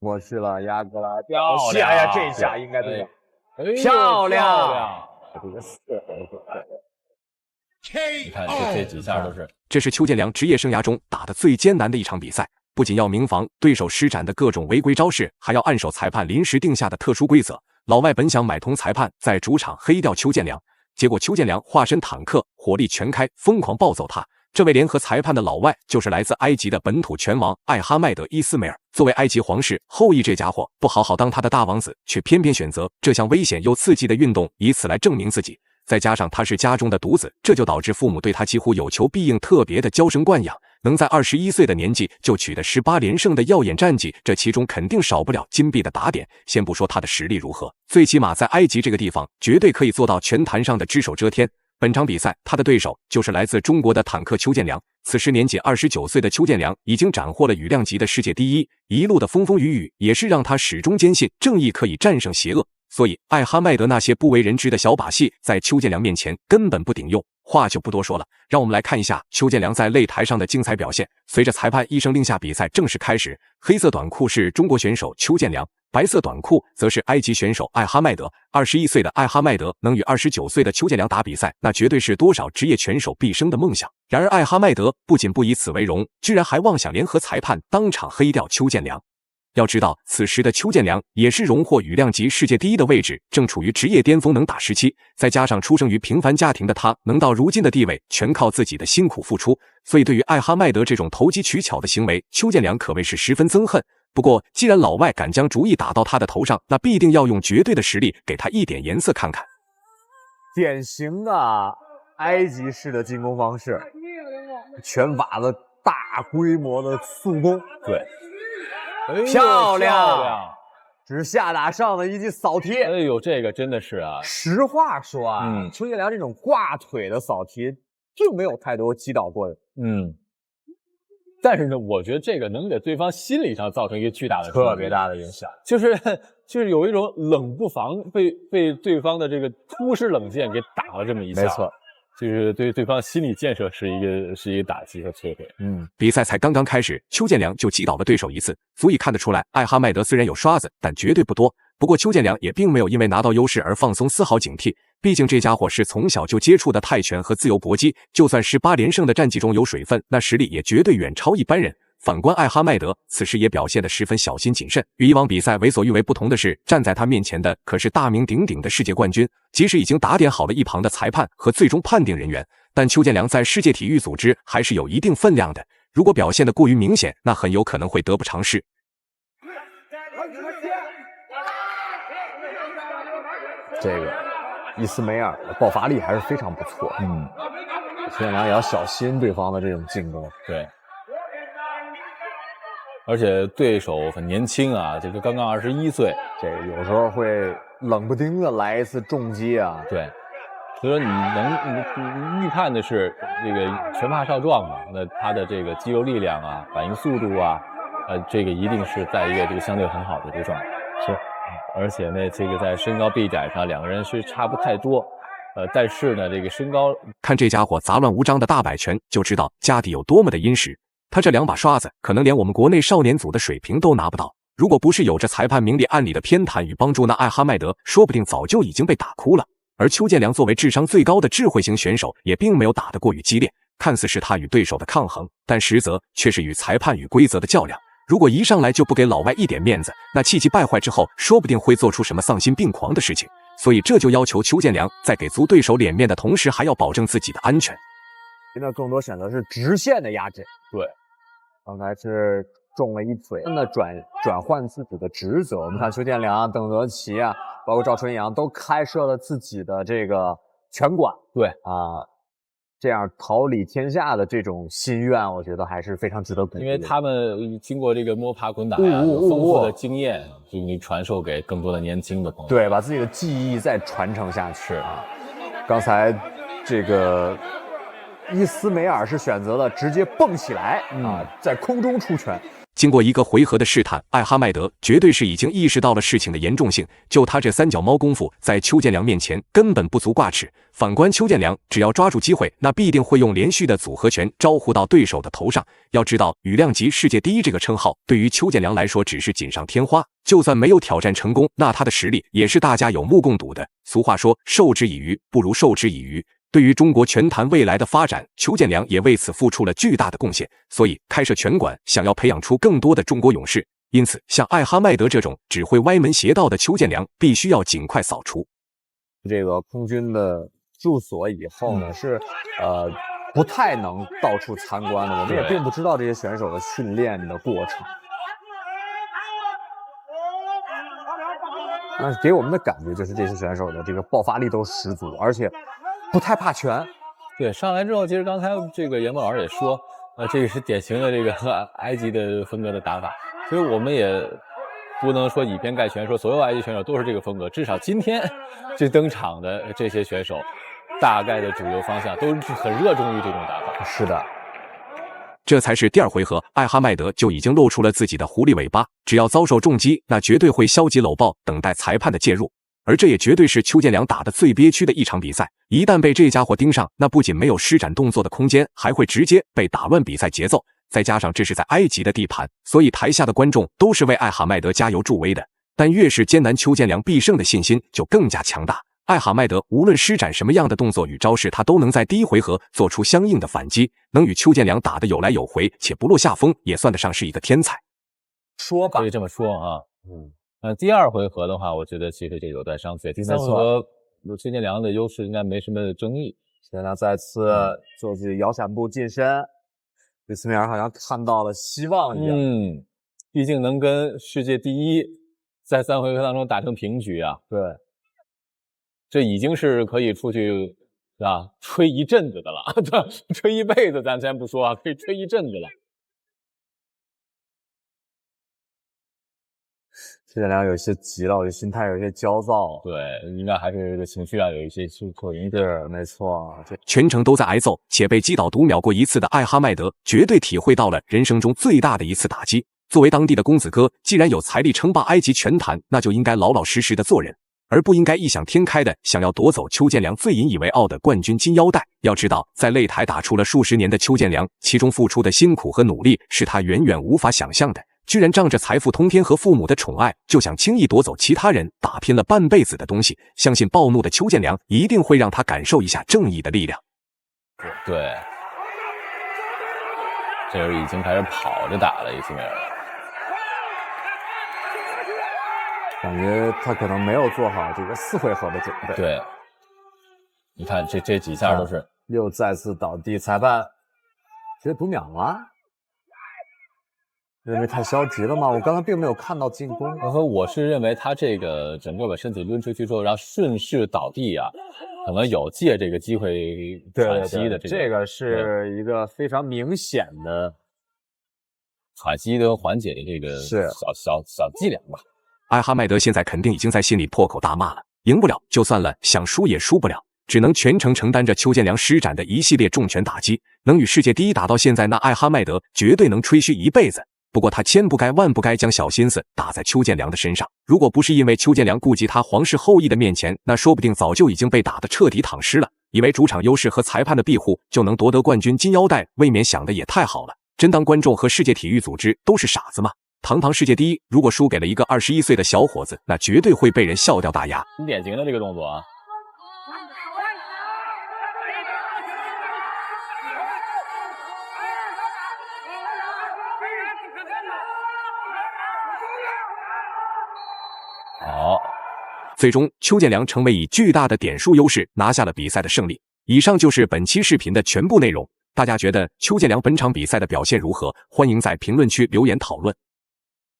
过去了，压过来，漂亮！哎呀，这一下应该对的，漂亮！这个你看这几下都是，这是邱建良职业生涯中打得最艰难的一场比赛，不仅要明防对手施展的各种违规招式，还要按守裁判临时定下的特殊规则。老外本想买通裁判，在主场黑掉邱建良，结果邱建良化身坦克，火力全开，疯狂暴揍他。这位联合裁判的老外就是来自埃及的本土拳王艾哈迈德·伊斯梅尔。作为埃及皇室后裔，这家伙不好好当他的大王子，却偏偏选择这项危险又刺激的运动，以此来证明自己。再加上他是家中的独子，这就导致父母对他几乎有求必应，特别的娇生惯养。能在21岁的年纪就取得18连胜的耀眼战绩，这其中肯定少不了金币的打点。先不说他的实力如何，最起码在埃及这个地方，绝对可以做到拳坛上的只手遮天。本场比赛，他的对手就是来自中国的坦克邱建良。此时年仅29岁的邱建良已经斩获了羽量级的世界第一，一路的风风雨雨也是让他始终坚信正义可以战胜邪恶。所以，艾哈迈德那些不为人知的小把戏，在邱建良面前根本不顶用。话就不多说了，让我们来看一下邱建良在擂台上的精彩表现。随着裁判一声令下，比赛正式开始。黑色短裤是中国选手邱建良，白色短裤则是埃及选手艾哈迈德。21岁的艾哈迈德能与29岁的邱建良打比赛，那绝对是多少职业拳手毕生的梦想。然而艾哈迈德不仅不以此为荣，居然还妄想联合裁判当场黑掉邱建良。要知道，此时的邱建良也是荣获羽量级世界第一的位置，正处于职业巅峰，能打17，再加上出生于平凡家庭的他，能到如今的地位，全靠自己的辛苦付出。所以对于艾哈迈德这种投机取巧的行为，邱建良可谓是十分憎恨。不过，既然老外敢将主意打到他的头上，那必定要用绝对的实力给他一点颜色看看。典型的埃及式的进攻方式，拳法的大规模的速攻，对。漂亮！直下打上的一记扫踢。哎呦，这个真的是啊！实话说啊，邱建良这种挂腿的扫踢，并没有太多击倒过的。但是呢，我觉得这个能给对方心理上造成一个巨大的特别大的影响，就是有一种冷不防被对方的这个突施冷箭给打了这么一下。没错。就是对对方心理建设是一个打击和摧毁。比赛才刚刚开始，邱建良就击倒了对手一次，足以看得出来，艾哈迈德虽然有刷子，但绝对不多。不过邱建良也并没有因为拿到优势而放松丝毫警惕，毕竟这家伙是从小就接触的泰拳和自由搏击，就算18连胜的战绩中有水分，那实力也绝对远超一般人。反观艾哈迈德，此时也表现得十分小心谨慎。与以往比赛为所欲为不同的是，站在他面前的可是大名鼎鼎的世界冠军。即使已经打点好了一旁的裁判和最终判定人员，但邱建良在世界体育组织还是有一定分量的。如果表现得过于明显，那很有可能会得不偿失。这个伊斯梅尔的爆发力还是非常不错。邱建良也要小心对方的这种进攻。对。而且对手很年轻啊，这个刚刚21岁，这个有时候会冷不丁的来一次重击啊。对，所以说你预判的是这个拳怕少壮嘛，那他的这个肌肉力量啊、反应速度啊，这个一定是在一个这个相对很好的这个状态。是，而且呢，这个在身高臂展上两个人是差不太多，但是呢，这个身高，看这家伙杂乱无章的大摆拳，就知道家底有多么的殷实。他这2把刷子，可能连我们国内少年组的水平都拿不到。如果不是有着裁判明里暗里的偏袒与帮助，那艾哈迈德说不定早就已经被打哭了。而邱建良作为智商最高的智慧型选手，也并没有打得过于激烈，看似是他与对手的抗衡，但实则却是与裁判与规则的较量。如果一上来就不给老外一点面子，那气急败坏之后，说不定会做出什么丧心病狂的事情。所以这就要求邱建良在给足对手脸面的同时，还要保证自己的安全。现在更多选择是直线的压制。对。刚才是中了一嘴，真的转换自己的职责。我们看邱建良、邓泽奇啊，包括赵春阳都开设了自己的这个拳馆。对啊，这样桃李天下的这种心愿，我觉得还是非常值得鼓励。因为他们经过这个摸爬滚打呀，有丰富的经验，就你传授给更多的年轻的朋友。对，把自己的技艺再传承下去啊。刚才这个伊斯梅尔是选择了直接蹦起来啊，在空中出拳。经过一个回合的试探，艾哈迈德绝对是已经意识到了事情的严重性。就他这三脚猫功夫，在邱建良面前根本不足挂齿。反观邱建良，只要抓住机会，那必定会用连续的组合拳招呼到对手的头上。要知道，羽量级世界第一这个称号，对于邱建良来说只是锦上添花。就算没有挑战成功，那他的实力也是大家有目共睹的。俗话说，授之以鱼，不如授之以渔。对于中国拳坛未来的发展，邱建良也为此付出了巨大的贡献。所以，开设拳馆，想要培养出更多的中国勇士。因此，像艾哈迈德这种只会歪门邪道的邱建良，必须要尽快扫除。这个空军的住所以后呢，是不太能到处参观的，我们也并不知道这些选手的训练的过程。但是给我们的感觉就是这些选手的这个爆发力都十足，而且不太怕拳。对，上来之后，其实刚才这个严博老师也说，这个是典型的这个埃及的风格的打法。所以我们也不能说以偏概全，说所有埃及选手都是这个风格。至少今天这登场的这些选手，大概的主流方向都是很热衷于这种打法。是的。这才是第二回合，艾哈迈德就已经露出了自己的狐狸尾巴。只要遭受重击，那绝对会消极搂抱，等待裁判的介入。而这也绝对是邱建良打得最憋屈的一场比赛。一旦被这家伙盯上，那不仅没有施展动作的空间，还会直接被打乱比赛节奏。再加上这是在埃及的地盘，所以台下的观众都是为艾哈迈德加油助威的。但越是艰难，邱建良必胜的信心就更加强大。艾哈迈德无论施展什么样的动作与招式，他都能在第一回合做出相应的反击，能与邱建良打得有来有回，且不落下风，也算得上是一个天才。说吧，可以这么说啊。第二回合的话，我觉得其实这有待商榷。第三回合，邱建良的优势应该没什么争议。邱建良再次做起摇闪步近身，李斯米尔好像看到了希望一样。毕竟能跟世界第一在3回合当中打成平局啊。对。这已经是可以出去，是吧？吹一阵子的了，吹一辈子咱先不说啊，可以吹一阵子了。邱建良有些急了，我的心态有些焦躁。对，应该还是这个情绪上有一些受影响。是，没错。全程都在挨揍，且被击倒读秒过一次的艾哈迈德，绝对体会到了人生中最大的一次打击。作为当地的公子哥，既然有财力称霸埃及拳坛，那就应该老老实实的做人。而不应该异想天开的想要夺走邱建良最引以为傲的冠军金腰带。要知道，在擂台打出了数十年的邱建良，其中付出的辛苦和努力是他远远无法想象的。居然仗着财富通天和父母的宠爱，就想轻易夺走其他人打拼了半辈子的东西，相信暴怒的邱建良一定会让他感受一下正义的力量。对，这人已经开始跑着打了，伊斯梅尔。感觉他可能没有做好这个4回合的准备。对，你看这几下都是又再次倒地，裁判直接读秒了，认为太消极了吗？我刚才并没有看到进攻。我是认为他这个整个把身体抡出去之后，然后顺势倒地啊，可能有借这个机会喘息的这个是一个非常明显的喘息的缓解的这个小伎俩吧。艾哈迈德现在肯定已经在心里破口大骂了，赢不了就算了，想输也输不了，只能全程承担着邱建良施展的一系列重拳打击。能与世界第一打到现在，那艾哈迈德绝对能吹嘘一辈子。不过他千不该万不该将小心思打在邱建良的身上，如果不是因为邱建良顾及他皇室后裔的面前，那说不定早就已经被打得彻底躺尸了。以为主场优势和裁判的庇护就能夺得冠军金腰带，未免想的也太好了。真当观众和世界体育组织都是傻子吗？堂堂世界第一，如果输给了一个21岁的小伙子，那绝对会被人笑掉大牙。很典型的这个动作啊。好，最终邱建良成为以巨大的点数优势拿下了比赛的胜利。以上就是本期视频的全部内容，大家觉得邱建良本场比赛的表现如何？欢迎在评论区留言讨论。